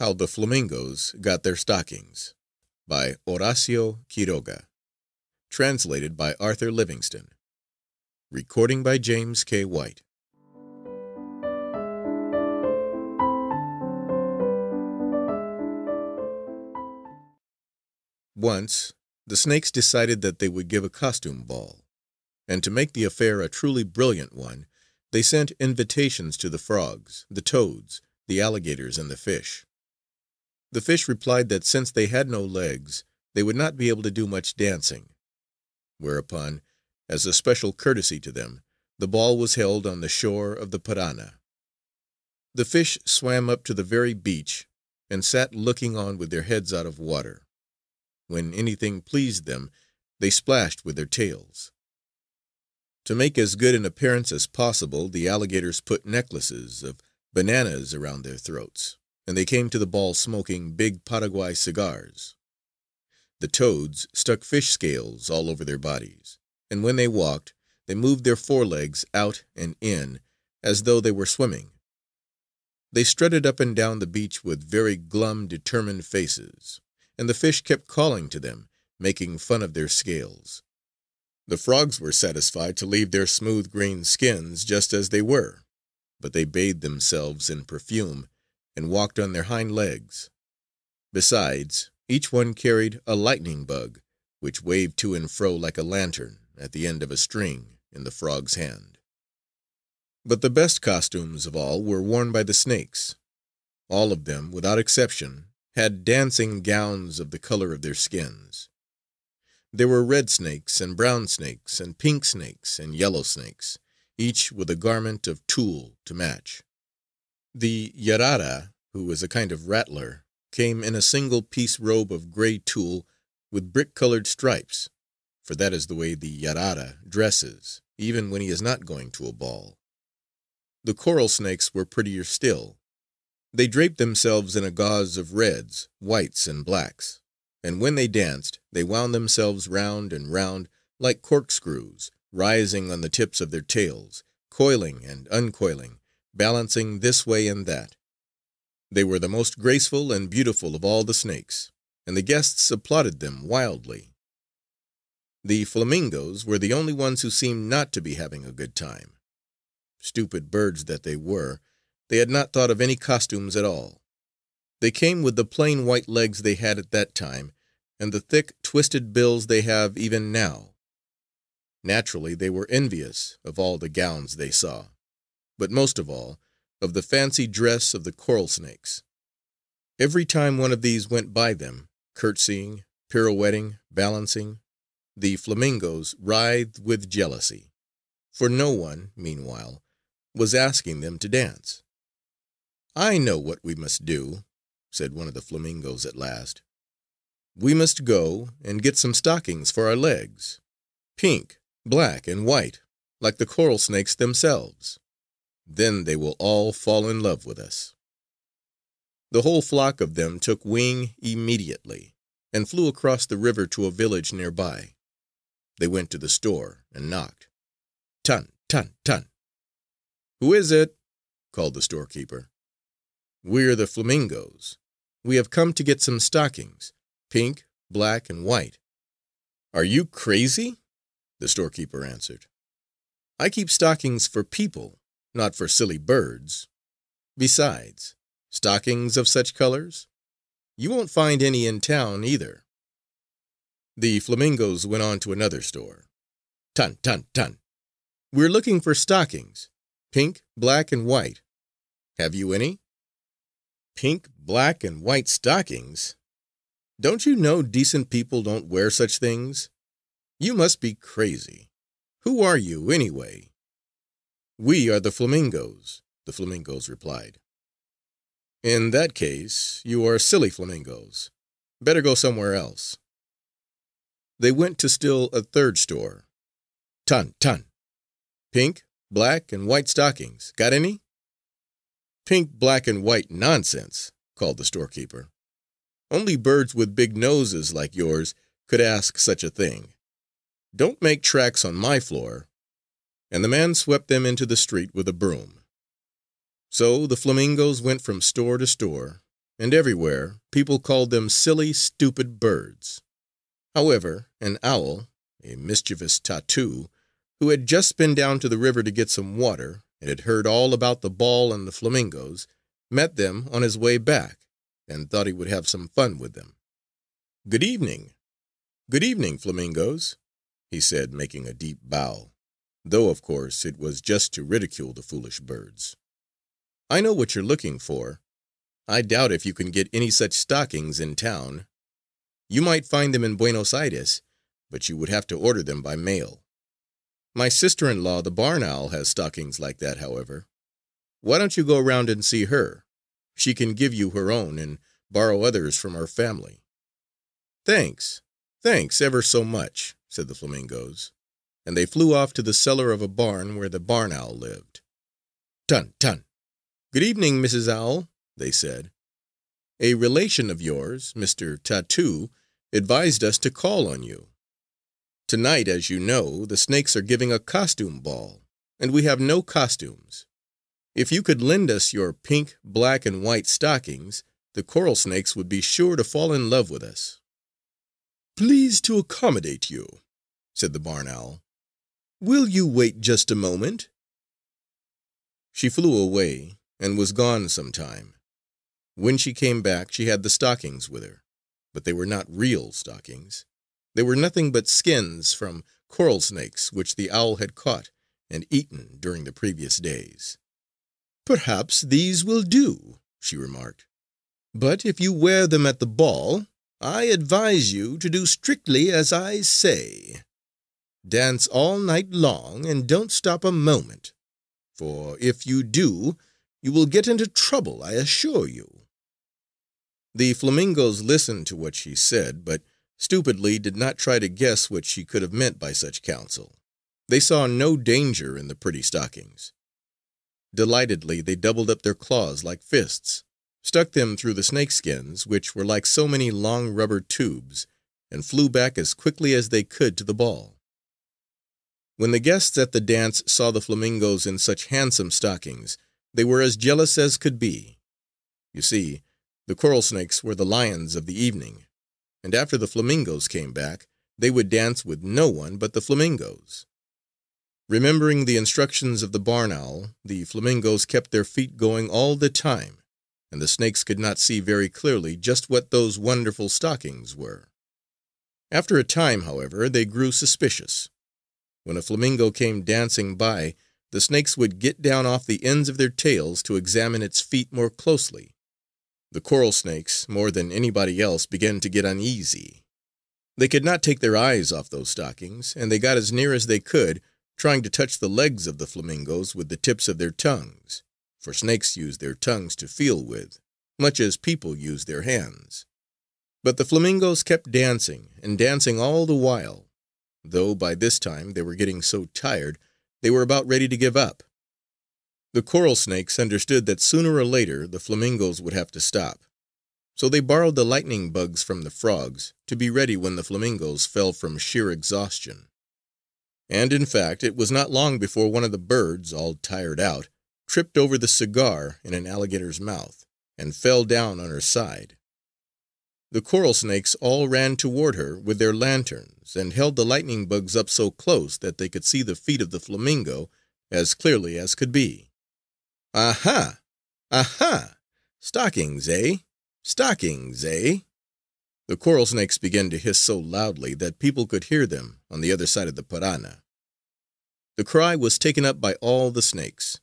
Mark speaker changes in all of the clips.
Speaker 1: How the Flamingos Got Their Stockings by Horacio Quiroga. Translated by Arthur Livingston. Recording by James K. White. Once, the snakes decided that they would give a costume ball, and to make the affair a truly brilliant one, they sent invitations to the frogs, the toads, the alligators, and the fish. The fish replied that since they had no legs, they would not be able to do much dancing. Whereupon, as a special courtesy to them, the ball was held on the shore of the Parana. The fish swam up to the very beach and sat looking on with their heads out of water. When anything pleased them, they splashed with their tails. To make as good an appearance as possible, the alligators put necklaces of bananas around their throats, and they came to the ball smoking big Paraguay cigars. The toads stuck fish scales all over their bodies, and when they walked, they moved their forelegs out and in as though they were swimming. They strutted up and down the beach with very glum, determined faces, and the fish kept calling to them, making fun of their scales. The frogs were satisfied to leave their smooth green skins just as they were, but they bathed themselves in perfume and walked on their hind legs. Besides, each one carried a lightning bug, which waved to and fro like a lantern at the end of a string in the frog's hand. But the best costumes of all were worn by the snakes. All of them, without exception, had dancing gowns of the color of their skins. There were red snakes and brown snakes and pink snakes and yellow snakes, each with a garment of tulle to match. The yarara, who is a kind of rattler, came in a single-piece robe of gray tulle with brick-colored stripes, for that is the way the yarara dresses, even when he is not going to a ball. The coral snakes were prettier still. They draped themselves in a gauze of reds, whites, and blacks, and when they danced, they wound themselves round and round like corkscrews, rising on the tips of their tails, coiling and uncoiling, balancing this way and that. They were the most graceful and beautiful of all the snakes, and the guests applauded them wildly. The flamingos were the only ones who seemed not to be having a good time. Stupid birds that they were, they had not thought of any costumes at all. They came with the plain white legs they had at that time, and the thick, twisted bills they have even now. Naturally, they were envious of all the gowns they saw, but most of all, of the fancy dress of the coral snakes. Every time one of these went by them, curtsying, pirouetting, balancing, the flamingos writhed with jealousy, for no one, meanwhile, was asking them to dance. "I know what we must do," said one of the flamingos at last. "We must go and get some stockings for our legs, pink, black, and white, like the coral snakes themselves. Then they will all fall in love with us." The whole flock of them took wing immediately, and flew across the river to a village near by. They went to the store and knocked. Tun, tun, tun. "Who is it?" called the storekeeper. "We're the Flamingos. We have come to get some stockings, pink, black, and white." "Are you crazy?" the storekeeper answered. "I keep stockings for people, not for silly birds. Besides, stockings of such colors? You won't find any in town either." The flamingos went on to another store. "Tun, tun, tun. We're looking for stockings, pink, black, and white. Have you any?" "Pink, black, and white stockings? Don't you know decent people don't wear such things? You must be crazy. Who are you, anyway?" "We are the flamingos," the flamingos replied. "In that case, you are silly flamingos. Better go somewhere else." They went to still a third store. "Tun, tun. Pink, black, and white stockings. Got any?" "Pink, black, and white nonsense," called the storekeeper. "Only birds with big noses like yours could ask such a thing. Don't make tracks on my floor." And the man swept them into the street with a broom. So the flamingos went from store to store, and everywhere people called them silly, stupid birds. However, an owl, a mischievous tattoo, who had just been down to the river to get some water and had heard all about the ball and the flamingos, met them on his way back and thought he would have some fun with them. "Good evening. Good evening, flamingos," he said, making a deep bow, though of course it was just to ridicule the foolish birds. "I know what you're looking for. I doubt if you can get any such stockings in town. You might find them in Buenos Aires, but you would have to order them by mail. My sister-in-law, the barn owl, has stockings like that, however. Why don't you go around and see her? She can give you her own and borrow others from our family." "Thanks. Thanks ever so much," said the flamingos, and they flew off to the cellar of a barn where the barn owl lived. "Tun, tun! Good evening, Mrs. Owl," they said. "A relation of yours, Mr. Tattoo, advised us to call on you. Tonight, as you know, the snakes are giving a costume ball, and we have no costumes. If you could lend us your pink, black, and white stockings, the coral snakes would be sure to fall in love with us." "Pleased to accommodate you," said the barn owl. "Will you wait just a moment?" She flew away and was gone some time. When she came back, she had the stockings with her, but they were not real stockings. They were nothing but skins from coral snakes which the owl had caught and eaten during the previous days. "Perhaps these will do," she remarked. "But if you wear them at the ball, I advise you to do strictly as I say. Dance all night long and don't stop a moment, for if you do, you will get into trouble, I assure you." The flamingos listened to what she said, but stupidly did not try to guess what she could have meant by such counsel. They saw no danger in the pretty stockings. Delightedly, they doubled up their claws like fists, stuck them through the snakeskins, which were like so many long rubber tubes, and flew back as quickly as they could to the ball. When the guests at the dance saw the flamingos in such handsome stockings, they were as jealous as could be. You see, the coral snakes were the lions of the evening, and after the flamingos came back, they would dance with no one but the flamingos. Remembering the instructions of the barn owl, the flamingos kept their feet going all the time, and the snakes could not see very clearly just what those wonderful stockings were. After a time, however, they grew suspicious. When a flamingo came dancing by, the snakes would get down off the ends of their tails to examine its feet more closely. The coral snakes, more than anybody else, began to get uneasy. They could not take their eyes off those stockings, and they got as near as they could, trying to touch the legs of the flamingos with the tips of their tongues, for snakes use their tongues to feel with, much as people use their hands. But the flamingos kept dancing and dancing all the while, though by this time they were getting so tired they were about ready to give up. The coral snakes understood that sooner or later the flamingos would have to stop, so they borrowed the lightning bugs from the frogs to be ready when the flamingos fell from sheer exhaustion. And in fact, it was not long before one of the birds, all tired out, tripped over the cigar in an alligator's mouth and fell down on her side. The coral snakes all ran toward her with their lanterns and held the lightning bugs up so close that they could see the feet of the flamingo as clearly as could be. "Aha! Aha! Stockings, eh? Stockings, eh?" The coral snakes began to hiss so loudly that people could hear them on the other side of the parana. The cry was taken up by all the snakes.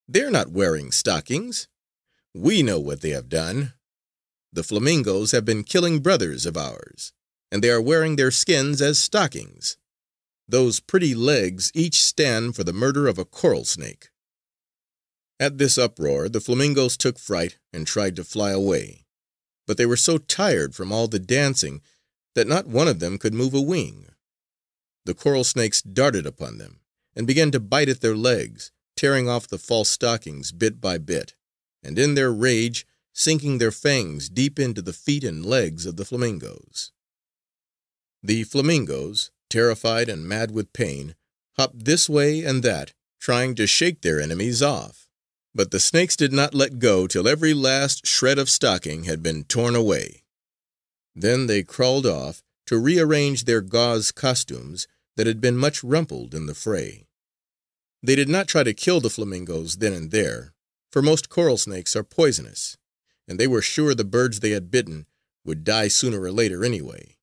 Speaker 1: "They're not wearing stockings. We know what they have done. The flamingos have been killing brothers of ours, and they are wearing their skins as stockings. Those pretty legs each stand for the murder of a coral snake." At this uproar, the flamingos took fright and tried to fly away, but they were so tired from all the dancing that not one of them could move a wing. The coral snakes darted upon them and began to bite at their legs, tearing off the false stockings bit by bit, and in their rage sinking their fangs deep into the feet and legs of the flamingos. The flamingos, terrified and mad with pain, hopped this way and that, trying to shake their enemies off. But the snakes did not let go till every last shred of stocking had been torn away. Then they crawled off to rearrange their gauze costumes that had been much rumpled in the fray. They did not try to kill the flamingos then and there, for most coral snakes are poisonous, and they were sure the birds they had bitten would die sooner or later anyway.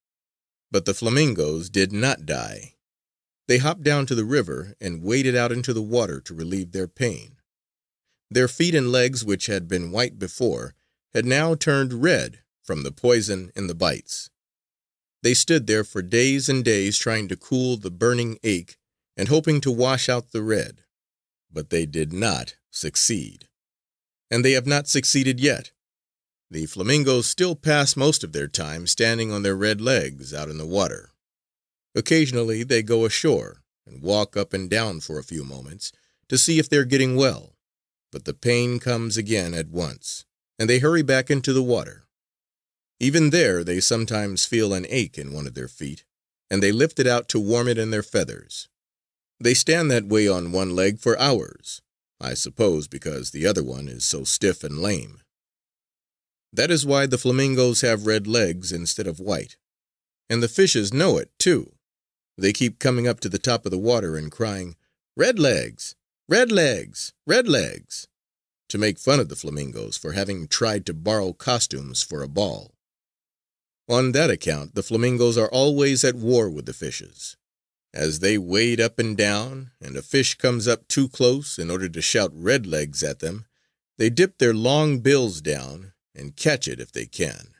Speaker 1: But the flamingos did not die. They hopped down to the river and waded out into the water to relieve their pain. Their feet and legs, which had been white before, had now turned red from the poison in the bites. They stood there for days and days trying to cool the burning ache and hoping to wash out the red. But they did not succeed. And they have not succeeded yet. The flamingos still pass most of their time standing on their red legs out in the water. Occasionally they go ashore and walk up and down for a few moments to see if they're getting well. But the pain comes again at once, and they hurry back into the water. Even there they sometimes feel an ache in one of their feet, and they lift it out to warm it in their feathers. They stand that way on one leg for hours, I suppose because the other one is so stiff and lame. That is why the flamingos have red legs instead of white. And the fishes know it, too. They keep coming up to the top of the water and crying, "Red legs! Red legs! Red legs!" to make fun of the flamingos for having tried to borrow costumes for a ball. On that account, the flamingos are always at war with the fishes. As they wade up and down, and a fish comes up too close in order to shout "red legs" at them, they dip their long bills down and catch it if they can.